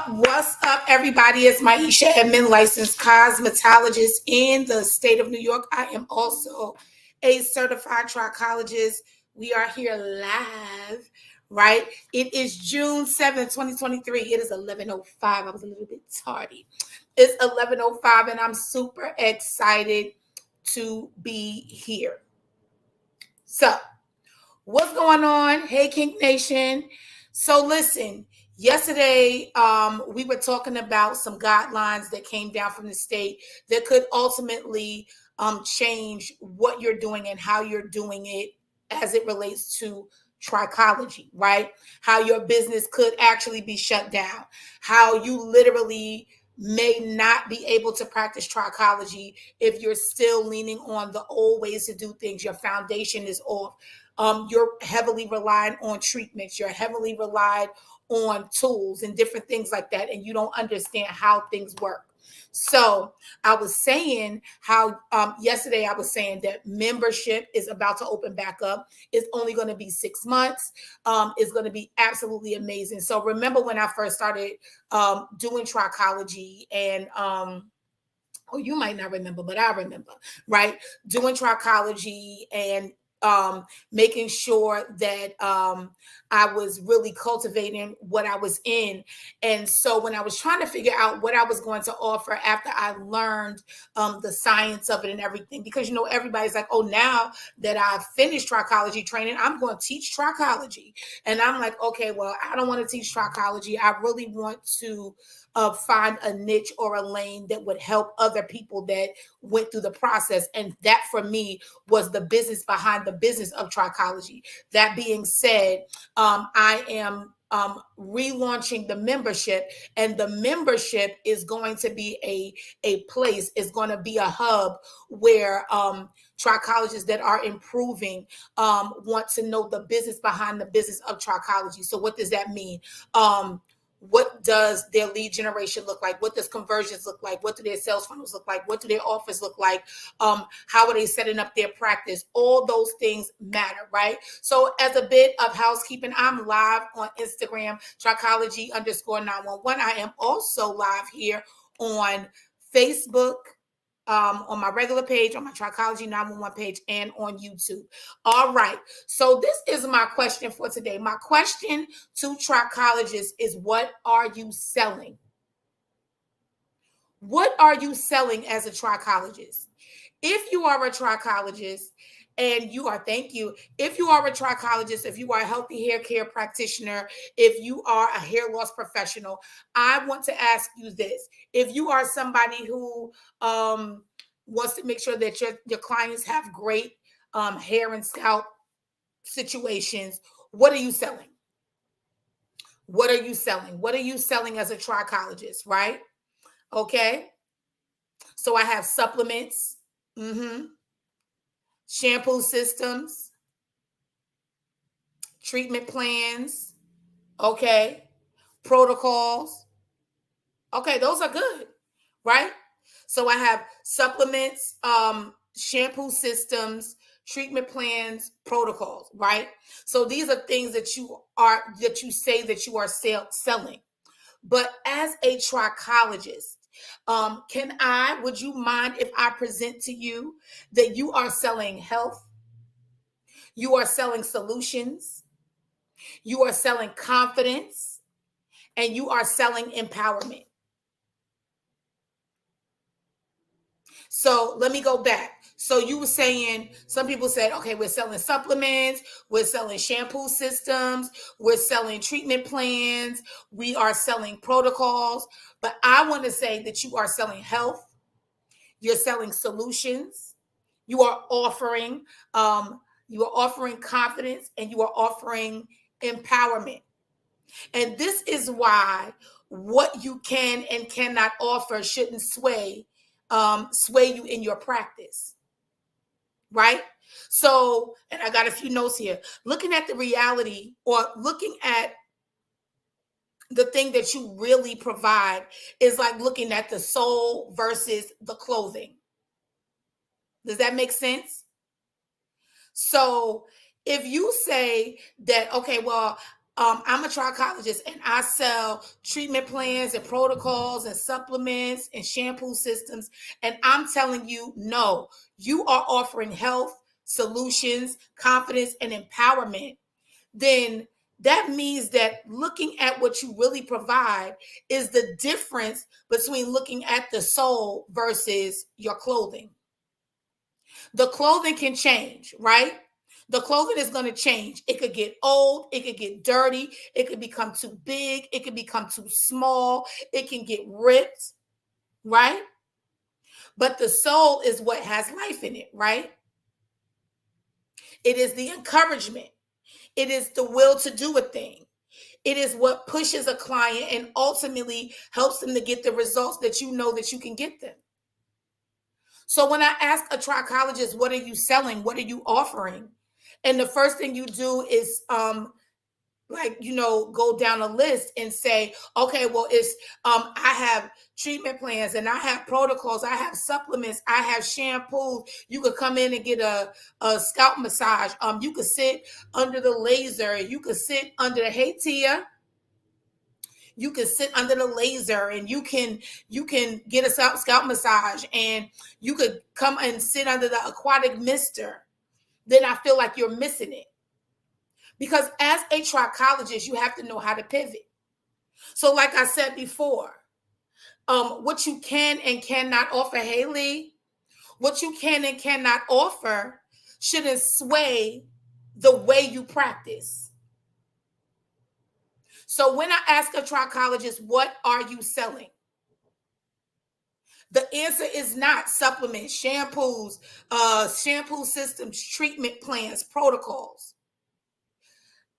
What's up, everybody? It's Maisha, admin licensed cosmetologist in the state of New York. I am also a certified trichologist. We are here live, right? It is June 7th, 2023. It is 11:05. I was a little bit tardy. It's 11:05, and I'm super excited to be here. So, what's going on? Hey, Kink Nation. So listen, yesterday we were talking about some guidelines that came down from the state that could ultimately change what you're doing and how you're doing it as it relates to trichology, right? How your business could actually be shut down, how you literally may not be able to practice trichology if you're still leaning on the old ways to do things. Your foundation is off. You're heavily reliant on treatments. You're heavily relied on tools and different things like that, and you don't understand how things work. So I was saying how yesterday I was saying that membership is about to open back up. It's only going to be 6 months. It's going to be absolutely amazing. So remember when I first started doing trichology and oh, you might not remember, but I remember, right? Doing trichology and making sure that I was really cultivating what I was in. And so when I was trying to figure out what I was going to offer after I learned the science of it and everything, because, you know, everybody's like, oh, now that I've finished trichology training, I'm going to teach trichology. And I'm like, okay, well, I don't want to teach trichology. I really want to find a niche or a lane that would help other people that went through the process. And that for me was the business behind the business of trichology. That being said, I am relaunching the membership, and the membership is going to be a place, is going to be a hub where trichologists that are improving want to know the business behind the business of trichology. So what does that mean? What does their lead generation look like? What does conversions look like? What do their sales funnels look like? What do their offers look like? How are they setting up their practice? All those things matter, right? So as a bit of housekeeping, I'm live on Instagram, trichology_911. I am also live here on Facebook, on my regular page, on my Trichology 911 page, and on YouTube. All right. So this is my question for today. My question to trichologists is, what are you selling? What are you selling as a trichologist? If you are a trichologist and you are, thank you. If you are a trichologist, if you are a healthy hair care practitioner, if you are a hair loss professional, I want to ask you this. If you are somebody who wants to make sure that your clients have great hair and scalp situations, what are you selling? What are you selling? What are you selling as a trichologist, right? Okay. So I have supplements, shampoo systems, treatment plans, okay, protocols. Okay, those are good, right? So I have supplements, shampoo systems, treatment plans, protocols, right? So these are things that you say that you are selling. But as a trichologist, would you mind if I present to you that you are selling health, you are selling solutions, you are selling confidence, and you are selling empowerment? So let me go back. So you were saying, some people said, okay, we're selling supplements, we're selling shampoo systems, we're selling treatment plans, we are selling protocols. But I want to say that you are selling health, you're selling solutions, um, you are offering confidence, and you are offering empowerment. And this is why what you can and cannot offer shouldn't sway you in your practice, right? So, and I got a few notes here. Looking at the reality, or looking at the thing that you really provide, is like looking at the soul versus the clothing. Does that make sense? So if you say that, okay, well, I'm a trichologist and I sell treatment plans and protocols and supplements and shampoo systems. And I'm telling you, no, you are offering health solutions, confidence, and empowerment. Then that means that looking at what you really provide is the difference between looking at the soul versus your clothing. The clothing can change, right? The clothing is going to change. It could get old, it could get dirty, it could become too big, it could become too small, it can get ripped, right? But the soul is what has life in it, right? It is the encouragement, it is the will to do a thing. It is what pushes a client and ultimately helps them to get the results that you know that you can get them. So when I ask a trichologist, what are you selling? What are you offering? And the first thing you do is go down a list and say, okay, well, it's I have treatment plans and I have protocols, I have supplements, I have shampoos. You could come in and get a scalp massage. You could sit under the laser, you could sit under the hey Tia. You can sit under the laser and you can get a scalp massage, and you could come and sit under the aquatic mister. Then I feel like you're missing it. Because as a trichologist, you have to know how to pivot. So like I said before, what you can and cannot offer, Haley, what you can and cannot offer shouldn't sway the way you practice. So when I ask a trichologist, what are you selling? The answer is not supplements, shampoos, shampoo systems, treatment plans, protocols.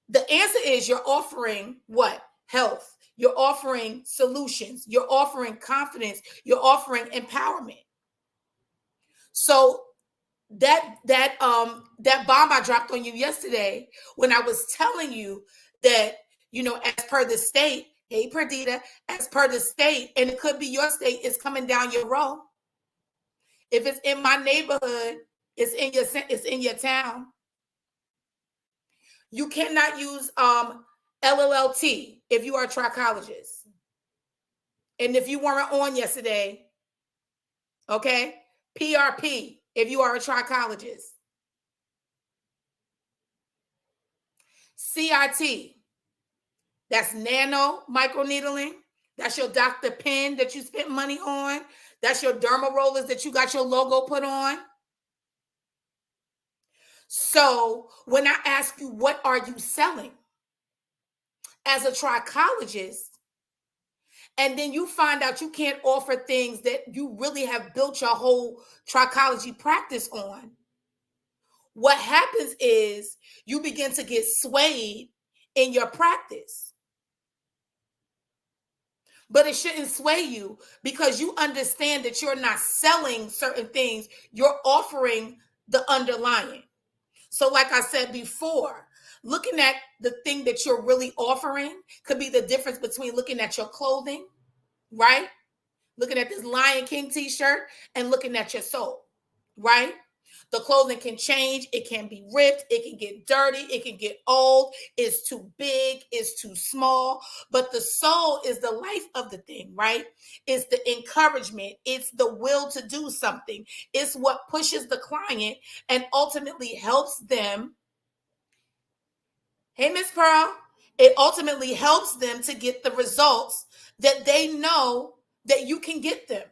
The answer is you're offering what? Health. You're offering solutions. You're offering confidence. You're offering empowerment. So that bomb I dropped on you yesterday when I was telling you that, as per the state, hey Perdita, as per the state, and it could be your state, is coming down your road. If it's in my neighborhood, it's in your town. You cannot use LLT if you are a trichologist. And if you weren't on yesterday, okay, PRP if you are a trichologist. CIT, that's nano microneedling. That's your Dr. Pen that you spent money on. That's your derma rollers that you got your logo put on. So when I ask you, what are you selling as a trichologist, and then you find out you can't offer things that you really have built your whole trichology practice on, what happens is you begin to get swayed in your practice. But it shouldn't sway you, because you understand that you're not selling certain things, you're offering the underlying. So like I said before, looking at the thing that you're really offering could be the difference between looking at your clothing, right? Looking at this Lion King t-shirt and looking at your soul, right? The clothing can change. It can be ripped. It can get dirty. It can get old. It's too big. It's too small. But the soul is the life of the thing, right? It's the encouragement. It's the will to do something. It's what pushes the client and ultimately helps them. Hey, Miss Pearl. It ultimately helps them to get the results that they know that you can get them.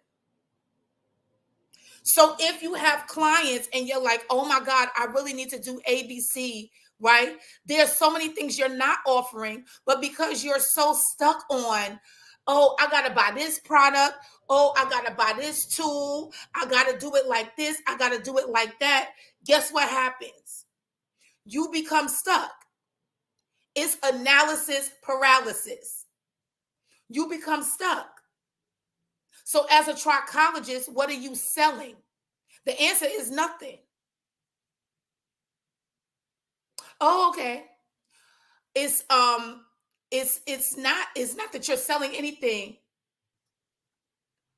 So if you have clients and you're like, oh my God, I really need to do ABC, right? There's so many things you're not offering, but because you're so stuck on, oh, I got to buy this product. Oh, I got to buy this tool. I got to do it like this. I got to do it like that. Guess what happens? You become stuck. It's analysis paralysis. You become stuck. So as a trichologist, what are you selling? The answer is nothing. Oh, okay. It's not that you're selling anything,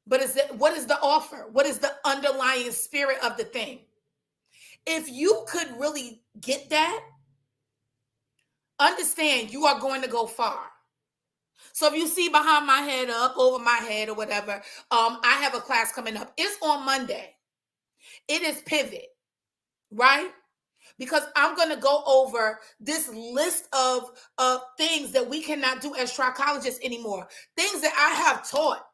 but what is the offer? What is the underlying spirit of the thing? If you could really get that, understand you are going to go far. So if you see behind my head, up over my head, or whatever, I have a class coming up. It's on Monday. It is Pivot, right? Because I'm going to go over this list of things that we cannot do as trichologists anymore. Things that I have taught,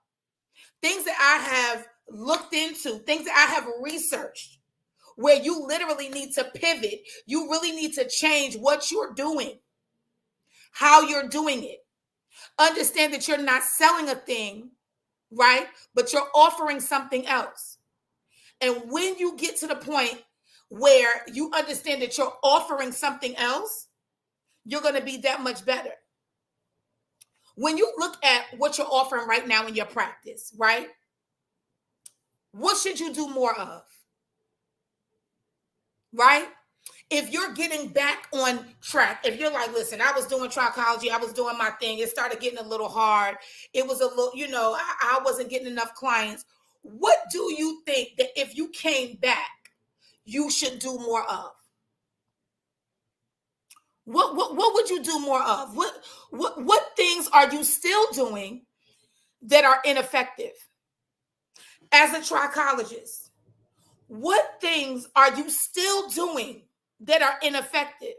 things that I have looked into, things that I have researched, where you literally need to pivot. You really need to change what you're doing, how you're doing it. Understand that you're not selling a thing, right? But you're offering something else. And when you get to the point where you understand that you're offering something else, you're going to be that much better. When you look at what you're offering right now in your practice, right? What should you do more of? Right? If you're getting back on track, if you're like, listen, I was doing trichology, I was doing my thing, it started getting a little hard. It was a little, I wasn't getting enough clients. What do you think that if you came back, you should do more of? What would you do more of? What things are you still doing that are ineffective? As a trichologist, what things are you still doing that are ineffective?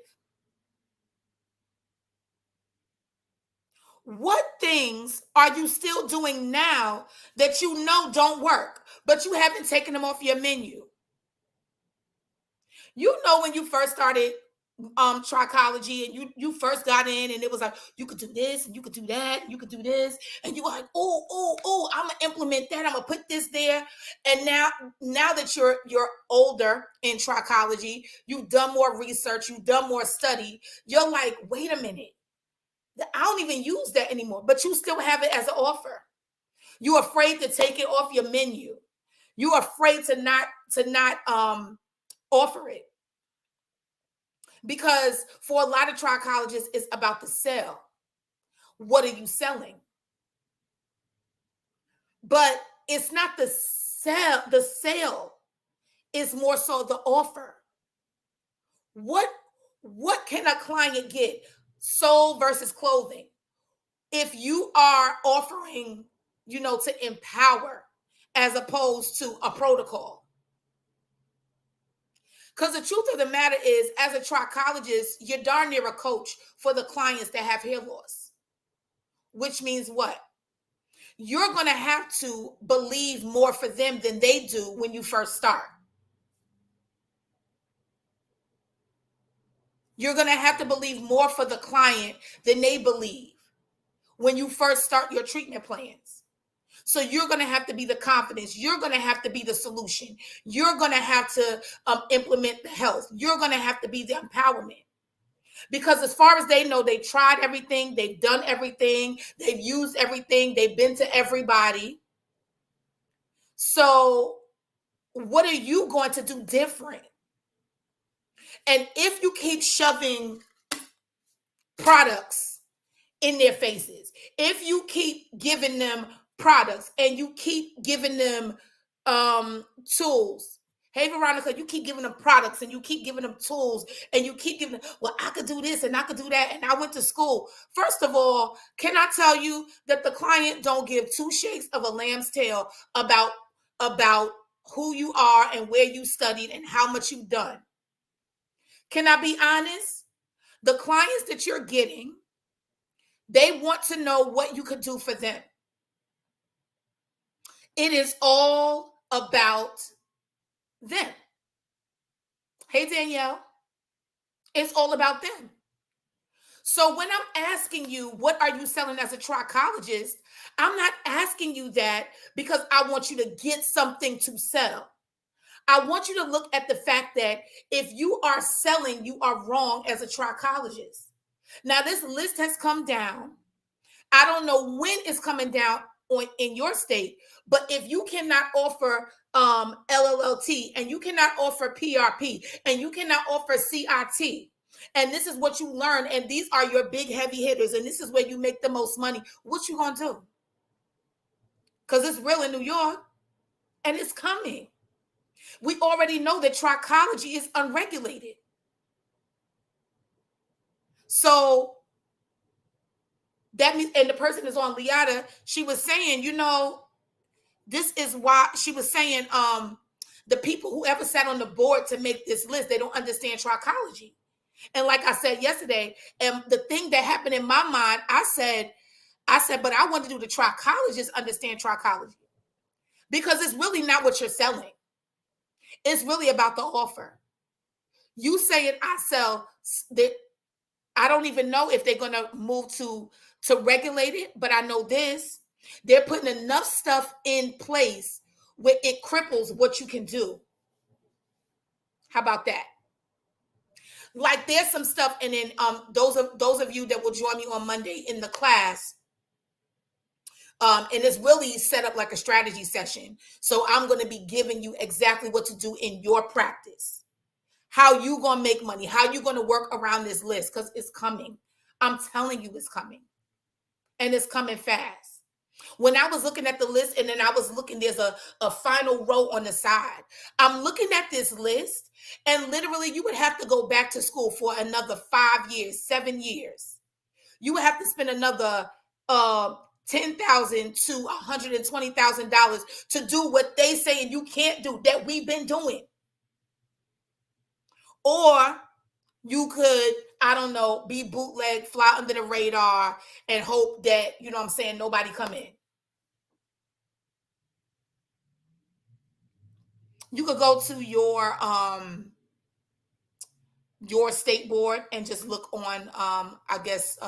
What things are you still doing now that you know don't work, but you haven't taken them off your menu? You know, when you first started trichology and you first got in, and it was like you could do this and you could do that and you could do this, and you were like, oh, I'm gonna implement that, I'm gonna put this there. And now that you're older in trichology, you've done more research, you've done more study, you're like, wait a minute, I don't even use that anymore, but you still have it as an offer. You're afraid to take it off your menu. You're afraid to not offer it. Because for a lot of trichologists, it's about the sell. What are you selling? But it's not the sell. The sale is more so the offer. What can a client get? Soul versus clothing. If you are offering, to empower as opposed to a protocol. Because the truth of the matter is, as a trichologist, you're darn near a coach for the clients that have hair loss. Which means what? You're going to have to believe more for them than they do when you first start. You're going to have to believe more for the client than they believe when you first start your treatment plans. So you're going to have to be the confidence. You're going to have to be the solution. You're going to have to implement the health. You're going to have to be the empowerment. Because as far as they know, they've tried everything. They've done everything. They've used everything. They've been to everybody. So what are you going to do different? And if you keep shoving products in their faces, if you keep giving them products and you keep giving them tools. Hey, Veronica, you keep giving them products and you keep giving them tools and you keep giving them, well, I could do this and I could do that. And I went to school. First of all, can I tell you that the client don't give two shakes of a lamb's tail about who you are and where you studied and how much you've done? Can I be honest? The clients that you're getting, they want to know what you could do for them. It is all about them. Hey, Danielle. It's all about them. So when I'm asking you, what are you selling as a trichologist? I'm not asking you that because I want you to get something to sell. I want you to look at the fact that if you are selling, you are wrong as a trichologist. Now, this list has come down. I don't know when it's coming down in your state, but if you cannot offer LLLT and you cannot offer PRP and you cannot offer CIT, and this is what you learn, and these are your big heavy hitters, and this is where you make the most money, what you gonna do? Because it's real in New York, and it's coming. We already know that trichology is unregulated. So that means, and the person is on Liata, she was saying, this is why she was saying, the people who ever sat on the board to make this list, they don't understand trichology. And like I said yesterday, and the thing that happened in my mind, I said, but I want to do the trichologist understand trichology, because it's really not what you're selling. It's really about the offer. You saying I sell that, I don't even know if they're going to move to regulate it, but I know this: they're putting enough stuff in place where it cripples what you can do. How about that? Like there's some stuff, and then those of you that will join me on Monday in the class, and it's really set up like a strategy session. So I'm going to be giving you exactly what to do in your practice, how you going to make money, how you going to work around this list, because it's coming. I'm telling you, it's coming, and it's coming fast. When I was looking at the list, and then I was looking, there's a final row on the side. I'm looking at this list, and literally you would have to go back to school for another 5 years, 7 years. You would have to spend another $10,000 to $120,000 to do what they saying you can't do, that we've been doing. Or you could, I don't know, be bootleg, fly under the radar, and hope that, you know what I'm saying, nobody come in. You could go to your state board and just look on I guess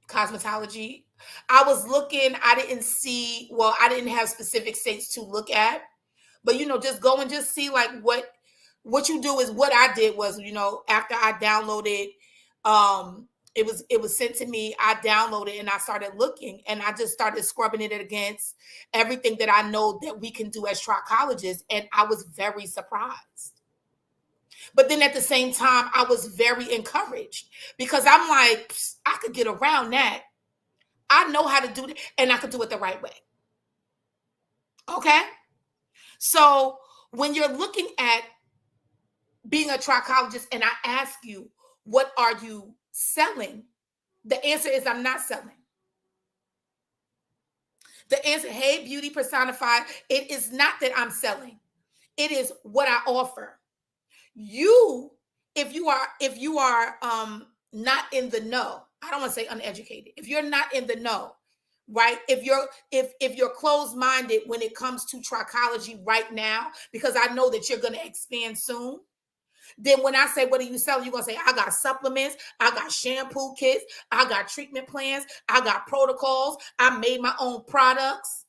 cosmetology. I was looking, I didn't see, well, I didn't have specific states to look at, but just go and just see like what you do. Is what I did was, after I downloaded, it was sent to me, I downloaded and I started looking, and I just started scrubbing it against everything that I know that we can do as trichologists, and I was very surprised. But then at the same time, I was very encouraged, because I'm like, I could get around that. I know how to do it, and I could do it the right way. Okay? So when you're looking at being a trichologist and I ask you, what are you selling? The answer is, I'm not selling. The answer, hey, beauty personified, it is not that I'm selling. It is what I offer. You, if you are not in the know, I don't want to say uneducated. If you're not in the know, right? If you're closed-minded when it comes to trichology right now, because I know that you're going to expand soon, then when I say, what are you selling? You're going to say, I got supplements, I got shampoo kits, I got treatment plans, I got protocols, I made my own products.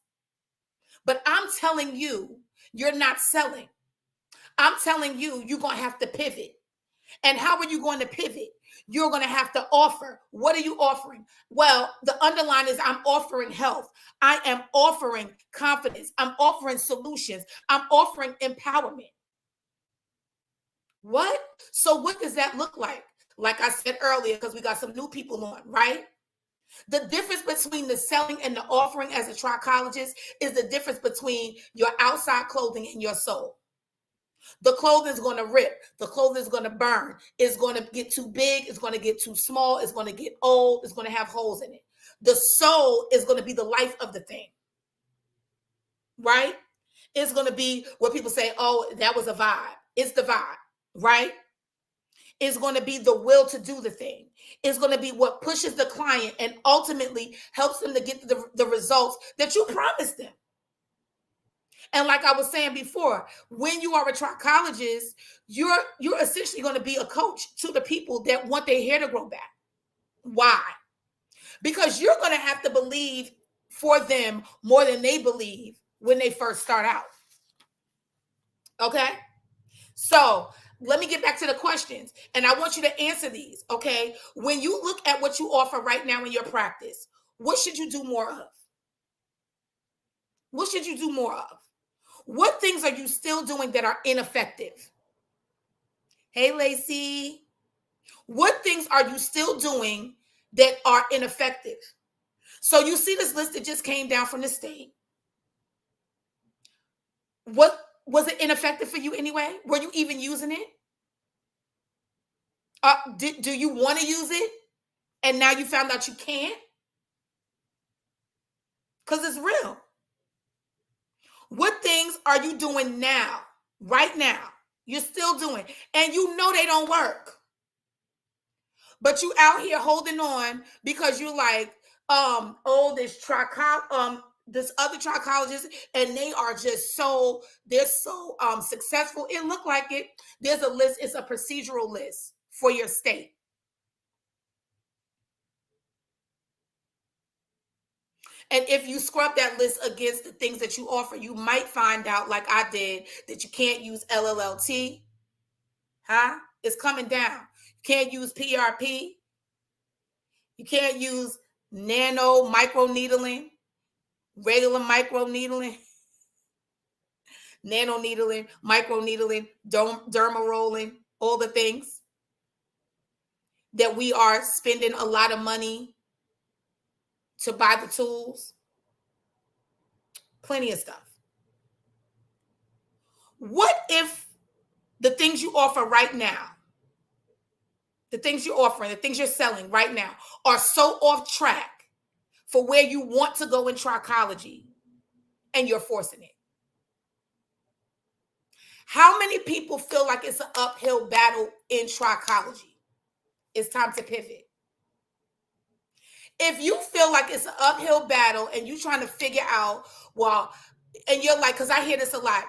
But I'm telling you, you're not selling. I'm telling you, you're going to have to pivot. And how are you going to pivot? You're going to have to offer. What are you offering? Well, the underline is, I'm offering health. I am offering confidence. I'm offering solutions. I'm offering empowerment. What? So what does that look like? Like I said earlier, because we got some new people on, right? The difference between the selling and the offering as a trichologist is the difference between your outside clothing and your soul. The clothing is going to rip. The clothing is going to burn. It's going to get too big. It's going to get too small. It's going to get old. It's going to have holes in it. The soul is going to be the life of the thing, right? It's going to be what people say, oh, that was a vibe. It's the vibe, right? It's going to be the will to do the thing. It's going to be what pushes the client and ultimately helps them to get the results that you promised them. And like I was saying before, when you are a trichologist, you're essentially going to be a coach to the people that want their hair to grow back. Why? Because you're going to have to believe for them more than they believe when they first start out. Okay? So let me get back to the questions, and I want you to answer these, okay? When you look at what you offer right now in your practice, what should you do more of? What should you do more of? What things are you still doing that are ineffective? Hey, Lacey. What things are you still doing that are ineffective? So you see this list that just came down from the state. What was it ineffective for you anyway? Were you even using it? Do you want to use it? And now you found out you can't? Because it's real. What things are you doing now, right now? You're still doing, and you know they don't work. But you out here holding on because you like, this other trichologist, and they are just so successful. It looked like it. There's a list, it's a procedural list for your state. And if you scrub that list against the things that you offer, you might find out, like I did, that you can't use LLLT. Huh? It's coming down. You can't use PRP. You can't use nano microneedling, regular microneedling, nano needling, microneedling, derma rolling, all the things that we are spending a lot of money to buy the tools. Plenty of stuff. What if the things you offer right now, the things you're offering, the things you're selling right now are so off track for where you want to go in trichology and you're forcing it? How many people feel like it's an uphill battle in trichology? It's time to pivot. If you feel like it's an uphill battle and you're trying to figure out, well, and you're like, because I hear this a lot,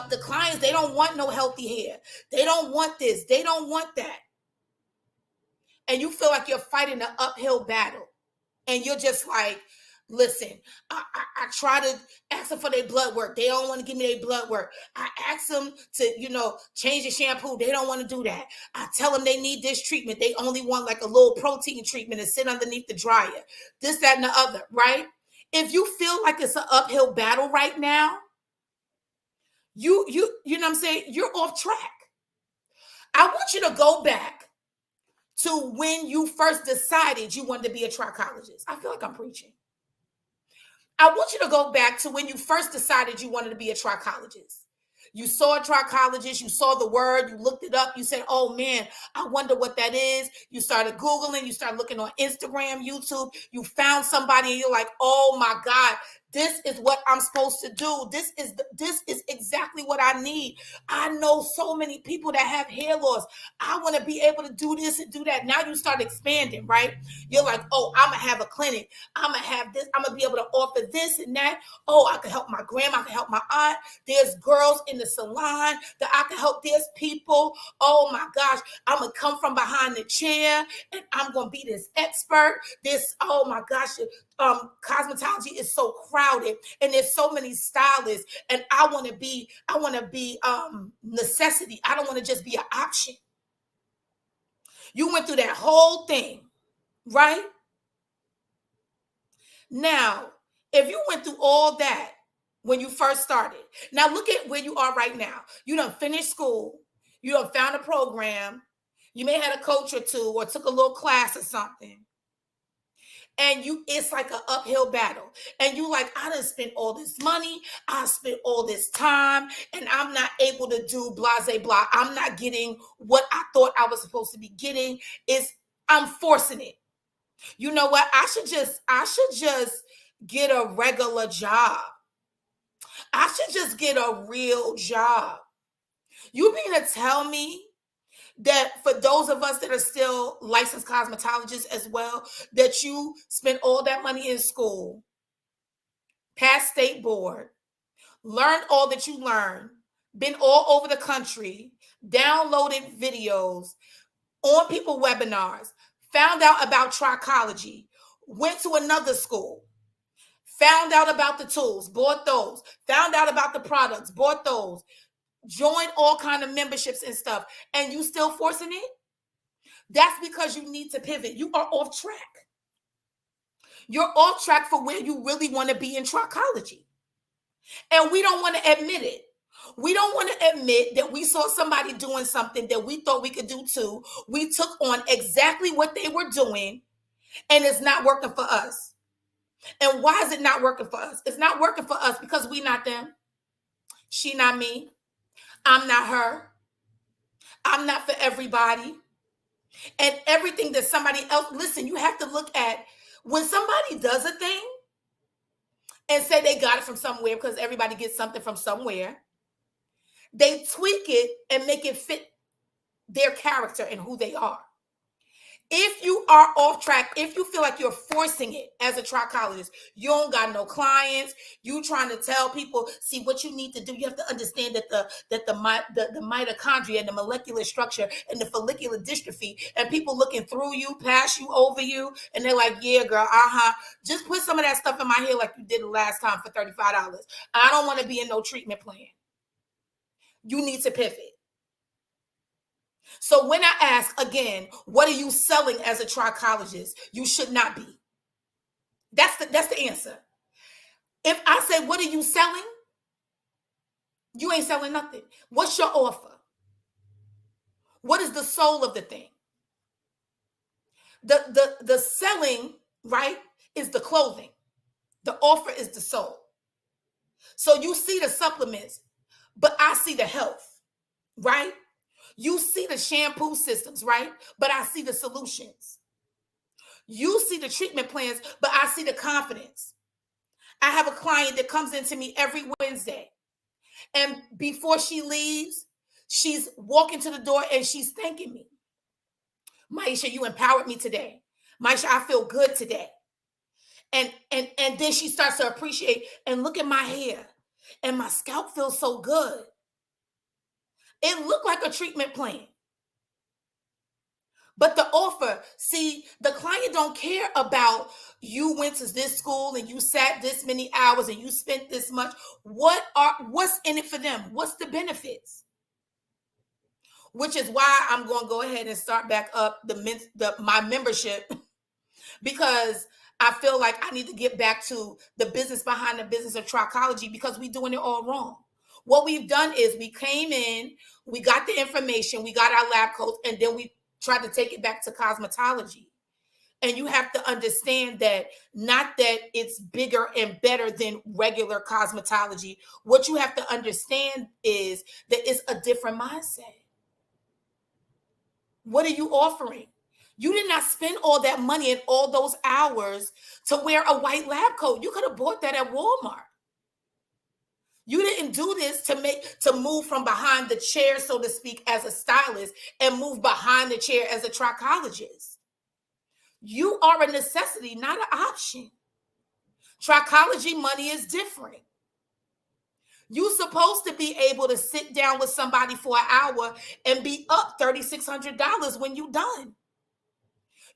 the clients, they don't want no healthy hair. They don't want this. They don't want that. And you feel like you're fighting an uphill battle. And you're just like, listen, I try to ask them for their blood work. They don't want to give me their blood work. I ask them to, change the shampoo. They don't want to do that. I tell them they need this treatment. They only want like a little protein treatment and sit underneath the dryer. This, that, and the other, right? If you feel like it's an uphill battle right now, you know what I'm saying? You're off track. I want you to go back to when you first decided you wanted to be a trichologist. I feel like I'm preaching. I want you to go back to when you first decided you wanted to be a trichologist. You saw a trichologist, you saw the word, you looked it up, you said, oh man, I wonder what that is. You started Googling, you started looking on Instagram, YouTube, you found somebody and you're like, oh my God, this is what I'm supposed to do. This is exactly what I need. I know so many people that have hair loss. I want to be able to do this and do that. Now you start expanding, right? You're like, oh, I'm going to have a clinic. I'm going to have this. I'm going to be able to offer this and that. Oh, I can help my grandma. I can help my aunt. There's girls in the salon that I can help. There's people. Oh my gosh, I'm going to come from behind the chair and I'm going to be this expert. Oh my gosh, cosmetology is so crowded and there's so many stylists, and I want to be necessity. I don't want to just be an option. You went through that whole thing, right? Now, if you went through all that when you first started, now look at where you are right now. You done finished school. You done found a program. You may have had a coach or two or took a little class or something. And it's like an uphill battle. And you like, I done spent all this money. I spent all this time and I'm not able to do blase blah. I'm not getting what I thought I was supposed to be getting. I'm forcing it. You know what? I should just get a regular job. I should just get a real job. You mean to tell me that for those of us that are still licensed cosmetologists as well, that you spent all that money in school, passed state board, learned all that you learned, been all over the country, downloaded videos, on people webinars, found out about trichology, went to another school, found out about the tools, bought those, found out about the products, bought those, joined all kind of memberships and stuff, and you still forcing it? That's because you need to pivot. You are off track. You're off track for where you really want to be in trichology. And we don't want to admit it. We don't want to admit that we saw somebody doing something that we thought we could do too. We took on exactly what they were doing, and it's not working for us. And why is it not working for us? It's not working for us because we not them. She not me. I'm not her. I'm not for everybody. And everything that somebody else, listen, you have to look at when somebody does a thing and say they got it from somewhere, because everybody gets something from somewhere, they tweak it and make it fit their character and who they are. If you are off track, if you feel like you're forcing it as a trichologist, you don't got no clients, you trying to tell people, see what you need to do. You have to understand that the mitochondria and the molecular structure and the follicular dystrophy, and people looking through you, past you, over you, and they're like, yeah, girl, just put some of that stuff in my hair like you did the last time for $35. I don't want to be in no treatment plan. You need to pivot. So when I ask again, what are you selling as a trichologist? You should not be. That's the answer. If I say, what are you selling? You ain't selling nothing. What's your offer? What is the soul of the thing? The selling, right, is the clothing. The offer is the soul. So you see the supplements, but I see the health, right? You see the shampoo systems, right? But I see the solutions. You see the treatment plans, but I see the confidence. I have a client that comes into me every Wednesday, and before she leaves, she's walking to the door and she's thanking me. Maisha, you empowered me today. Maisha, I feel good today. And then she starts to appreciate and look at my hair, and my scalp feels so good. It looked like a treatment plan. But the offer, see, the client don't care about you went to this school and you sat this many hours and you spent this much. What's in it for them? What's the benefits? Which is why I'm going to go ahead and start back up my membership, because I feel like I need to get back to the business behind the business of trichology, because we're doing it all wrong. What we've done is we came in, we got the information, we got our lab coats, and then we tried to take it back to cosmetology. And you have to understand that, not that it's bigger and better than regular cosmetology. What you have to understand is that it's a different mindset. What are you offering? You did not spend all that money and all those hours to wear a white lab coat. You could have bought that at Walmart. You didn't do this to move from behind the chair, so to speak, as a stylist, and move behind the chair as a trichologist. You are a necessity, not an option. Trichology money is different. You're supposed to be able to sit down with somebody for an hour and be up $3,600 when you're done.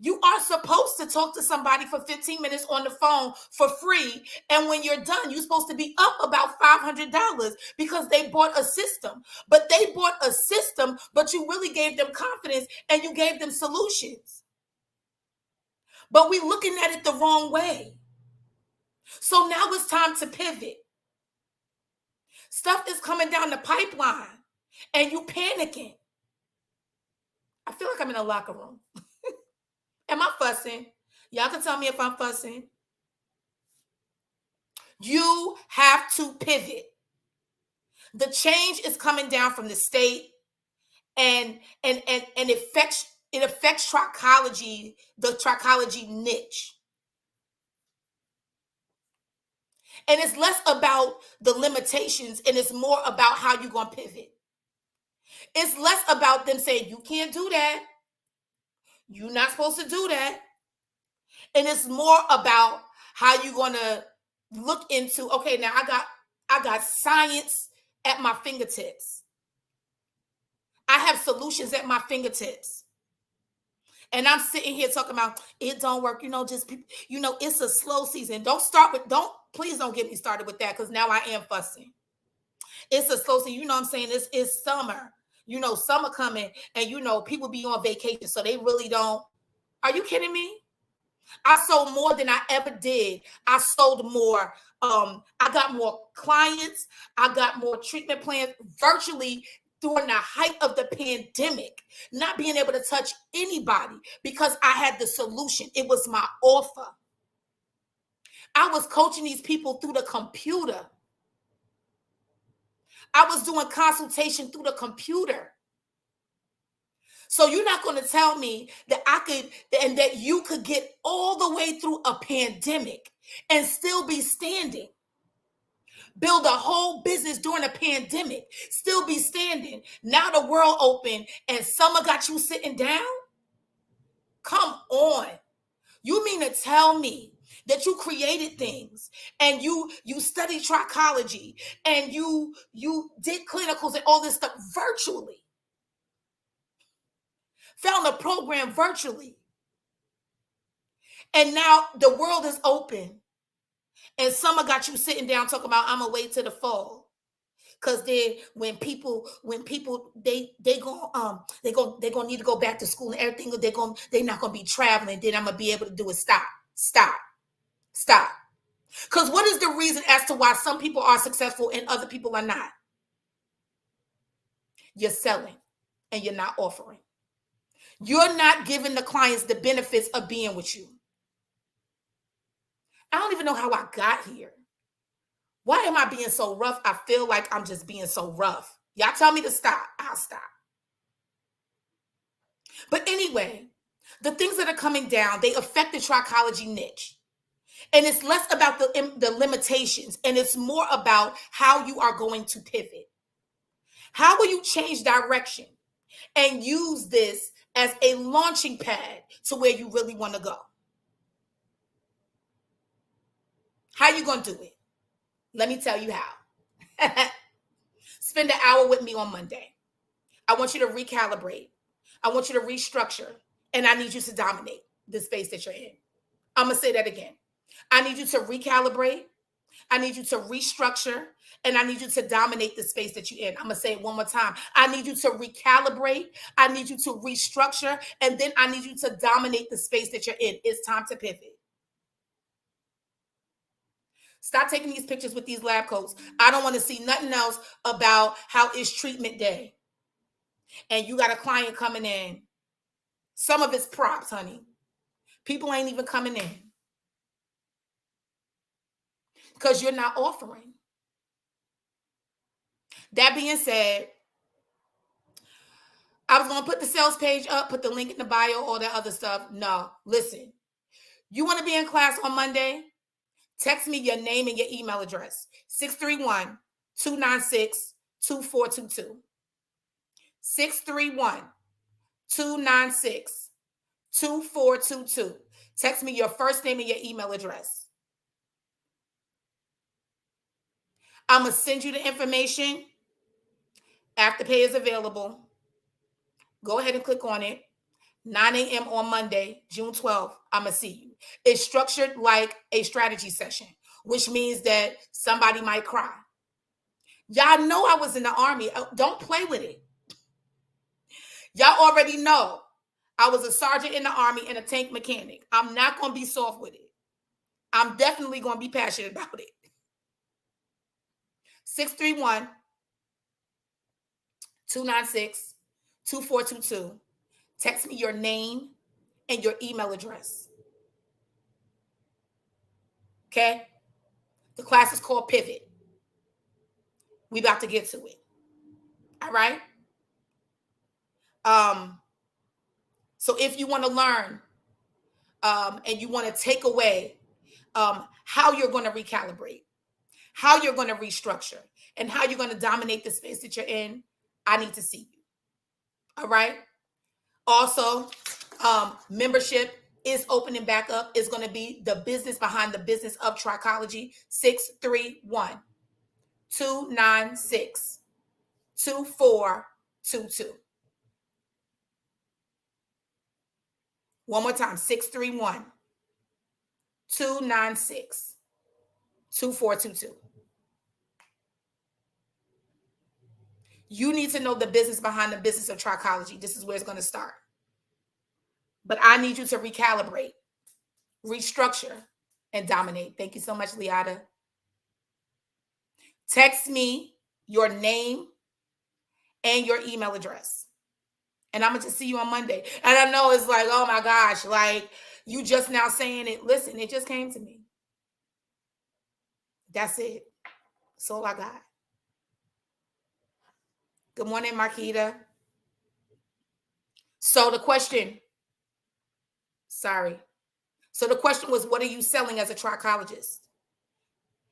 You are supposed to talk to somebody for 15 minutes on the phone for free. And when you're done, you're supposed to be up about $500 because they bought a system. But they bought a system, but you really gave them confidence and you gave them solutions. But we're looking at it the wrong way. So now it's time to pivot. Stuff is coming down the pipeline and you panicking. I feel like I'm in a locker room. Am I fussing? Y'all can tell me if I'm fussing. You have to pivot. The change is coming down from the state, and it affects trichology, the trichology niche. And it's less about the limitations and it's more about how you're going to pivot. It's less about them saying, you can't do that. You're not supposed to do that. And it's more about how you're going to look into, okay, now I got science at my fingertips. I have solutions at my fingertips. And I'm sitting here talking about it don't work, it's a slow season. Please don't get me started with that, because now I am fussing. It's a slow season. I'm saying it's summer. Summer coming, and people be on vacation, so they really don't. Are you kidding me? I sold more than I ever did. I sold more. I got more clients. I got more treatment plans virtually during the height of the pandemic, not being able to touch anybody because I had the solution. It was my offer. I was coaching these people through the computer. I was doing consultation through the computer. So you're not going to tell me that I could and that you could get all the way through a pandemic and still be standing. Build a whole business during a pandemic, still be standing. Now the world open and summer got you sitting down? Come on. You mean to tell me that you created things and you studied trichology and you did clinicals and all this stuff virtually, found a program virtually, and now the world is open and summer got you sitting down talking about I'm gonna wait till the fall? Because then when people they gonna need to go back to school and everything, they're not gonna be traveling, then I'm gonna be able to do it. Stop. Because what is the reason as to why some people are successful and other people are not? You're selling and you're not offering. You're not giving the clients the benefits of being with you. I don't even know how I got here. Why am I being so rough? I feel like I'm just being so rough. Y'all tell me to stop. I'll stop. But anyway, the things that are coming down, they affect the trichology niche. And it's less about the limitations, and it's more about how you are going to pivot. How will you change direction and use this as a launching pad to where you really want to go? How you going to do it? Let me tell you how. Spend an hour with me on Monday. I want you to recalibrate. I want you to restructure. And I need you to dominate the space that you're in. I'm going to say that again. I need you to recalibrate. I need you to restructure. And I need you to dominate the space that you're in. I'm going to say it one more time. I need you to recalibrate. I need you to restructure. And then I need you to dominate the space that you're in. It's time to pivot. Stop taking these pictures with these lab coats. I don't want to see nothing else about how it's treatment day. And you got a client coming in. Some of it's props, honey. People ain't even coming in because you're not offering. That being said, I was going to put the sales page up, put the link in the bio, all that other stuff. No, listen. You want to be in class on Monday? Text me your name and your email address. 631-296-2422. 631-296-2422. Text me your first name and your email address. I'm going to send you the information. Afterpay is available. Go ahead and click on it. 9 a.m. on Monday, June 12th, I'm going to see you. It's structured like a strategy session, which means that somebody might cry. Y'all know I was in the Army. Don't play with it. Y'all already know I was a sergeant in the Army and a tank mechanic. I'm not going to be soft with it. I'm definitely going to be passionate about it. 631-296-2422. Text me your name and your email address. Okay? The class is called Pivot. We about to get to it. All right? So if you want to learn and you want to take away how you're going to recalibrate, how you're going to restructure, and how you're going to dominate the space that you're in, I need to see you. All right? Also, membership is opening back up. It's going to be the business behind the business of trichology. 631-296-2422. One more time, 631-296-2422. You need to know the business behind the business of trichology. This is where it's going to start. But I need you to recalibrate, restructure, and dominate. Thank you so much, Liata. Text me your name and your email address. And I'm going to see you on Monday. And I know it's like, oh my gosh, like you just now saying it. Listen, it just came to me. That's it. That's all I got. Good morning, Marquita. So the question, was, what are you selling as a trichologist?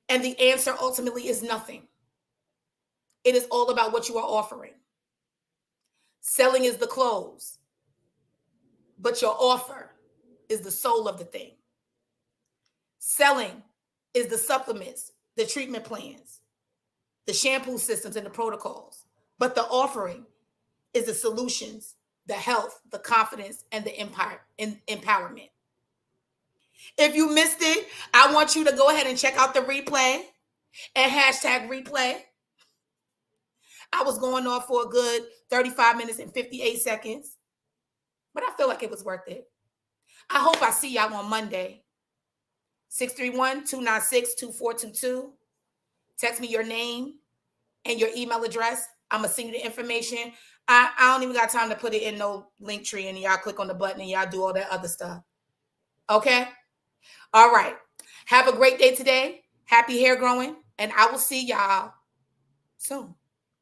And the answer ultimately is nothing. It is all about what you are offering. Selling is the close, but your offer is the soul of the thing. Selling is the supplements, the treatment plans, the shampoo systems, and the protocols. But the offering is the solutions, the health, the confidence, and the empowerment. If you missed it, I want you to go ahead and check out the replay and hashtag replay. I was going on for a good 35 minutes and 58 seconds, but I feel like it was worth it. I hope I see y'all on Monday. 631-296-2422. Text me your name and your email address. I'm going to send you the information. I don't even got time to put it in no link tree, and y'all click on the button and y'all do all that other stuff. Okay? All right. Have a great day today. Happy hair growing, and I will see y'all soon.